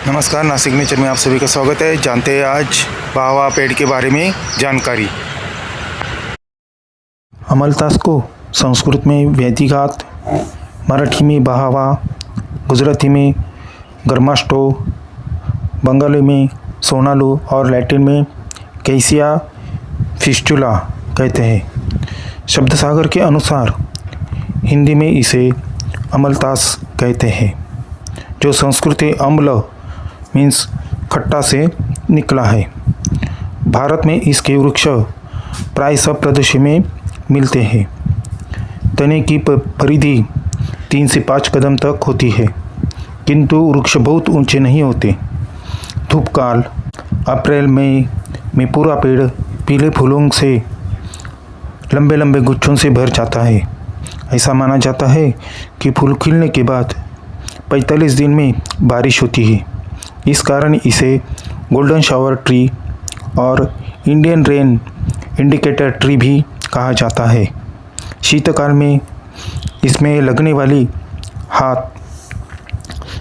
नमस्कार, नासिक नेचर में आप सभी का स्वागत है। जानते हैं आज बाहवा पेड़ के बारे में जानकारी। अमलतास को संस्कृत में व्यतिघात, मराठी में बाहवा, गुजराती में गर्माष्टो, बंगाली में सोनालू और लैटिन में कैसिया फिस्टुला कहते हैं। शब्द सागर के अनुसार हिंदी में इसे अमलतास कहते हैं, जो संस्कृत अम्ल मीन्स खट्टा से निकला है। भारत में इसके वृक्ष प्राय सब प्रदेशों में मिलते हैं। तने की परिधि 3 से 5 कदम तक होती है, किंतु वृक्ष बहुत ऊंचे नहीं होते। धूपकाल अप्रैल मई में पूरा पेड़ पीले फूलों से लंबे लंबे गुच्छों से भर जाता है। ऐसा माना जाता है कि फूल खिलने के बाद 45 दिन में बारिश होती है। इस कारण इसे गोल्डन शावर ट्री और इंडियन रेन इंडिकेटर ट्री भी कहा जाता है। शीतकाल में इसमें लगने वाली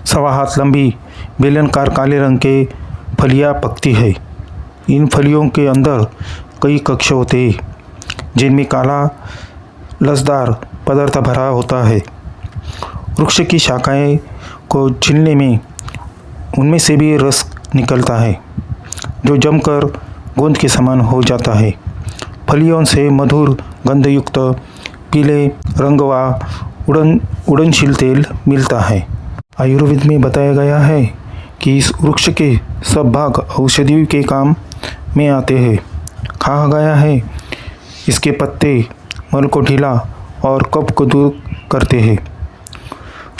सवा हाथ लंबी बेलनाकार काले रंग के फलियां पकती है। इन फलियों के अंदर कई कक्ष होते हैं, जिनमें काला लसदार पदार्थ भरा होता है। वृक्ष की शाखाएं को छीलने में उनमें से भी रस निकलता है, जो जमकर गोंद के समान हो जाता है। फलियों से मधुर गंधयुक्त पीले रंग व उड़नशील तेल मिलता है। आयुर्वेद में बताया गया है कि इस वृक्ष के सब भाग औषधि के काम में आते हैं। कहा गया है इसके पत्ते मल को ढीला और कफ को दूर करते हैं।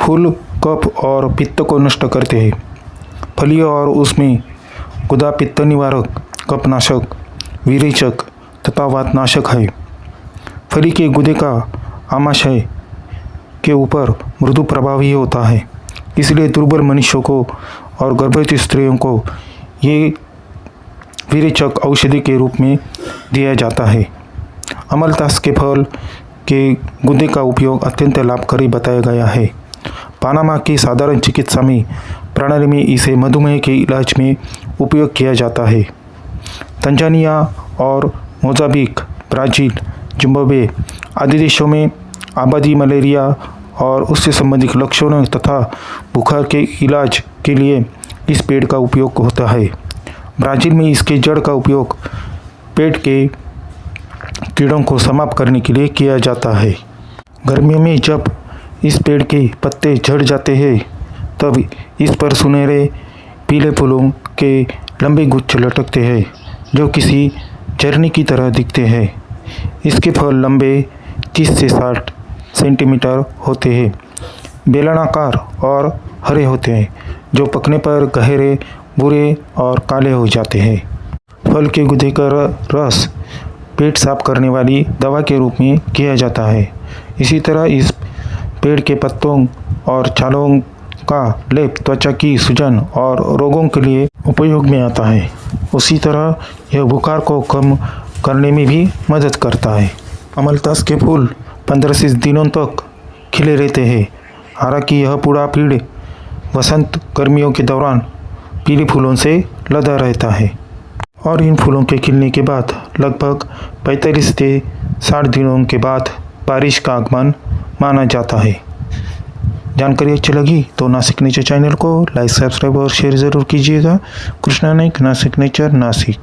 फूल कफ और पित्त को नष्ट करते हैं। फलियों और उसमें गुदा पित्त निवारक, कफनाशक, विरेचक तथा वातनाशक है। फली के गुदे का आमाशय के ऊपर मृदु प्रभावी होता है, इसलिए दुर्बल मनुष्यों को और गर्भवती स्त्रियों को ये विरेचक औषधि के रूप में दिया जाता है। अमलतास के फल के गुदे का उपयोग अत्यंत लाभकारी बताया गया है। पानामा की साधारण चिकित्सा में प्रणाली में इसे मधुमेह के इलाज में उपयोग किया जाता है। तंजानिया और मोजाम्बिक, ब्राज़ील, जिम्बाब्वे आदि देशों में आबादी मलेरिया और उससे संबंधित लक्षणों तथा बुखार के इलाज के लिए इस पेड़ का उपयोग होता है। ब्राज़ील में इसके जड़ का उपयोग पेट के कीड़ों को समाप्त करने के लिए किया जाता है। गर्मियों में जब इस पेड़ के पत्ते झड़ जाते हैं, तब इस पर सुनहरे पीले फूलों के लंबे गुच्छ लटकते हैं, जो किसी झरने की तरह दिखते हैं। इसके फल लंबे 30 से 60 सेंटीमीटर होते हैं, बेलनाकार और हरे होते हैं, जो पकने पर गहरे भूरे और काले हो जाते हैं। फल के गुदे का रस पेट साफ करने वाली दवा के रूप में किया जाता है। इसी तरह इस पेड़ के पत्तों और छालों का लेप त्वचा की सूजन और रोगों के लिए उपयोग में आता है। उसी तरह यह बुखार को कम करने में भी मदद करता है। अमलतास के फूल 15 से 20 दिनों तक खिले रहते हैं। हालांकि यह पूरा पेड़ वसंत गर्मियों के दौरान पीले फूलों से लदा रहता है और इन फूलों के खिलने के बाद लगभग 45 से 60 दिनों के बाद बारिश का आगमन माना जाता है। जानकारी अच्छी लगी तो नासिक नेचर चैनल को लाइक, सब्सक्राइब और शेयर ज़रूर कीजिएगा। कृष्णा नाइक, नासिक नेचर, नासिक।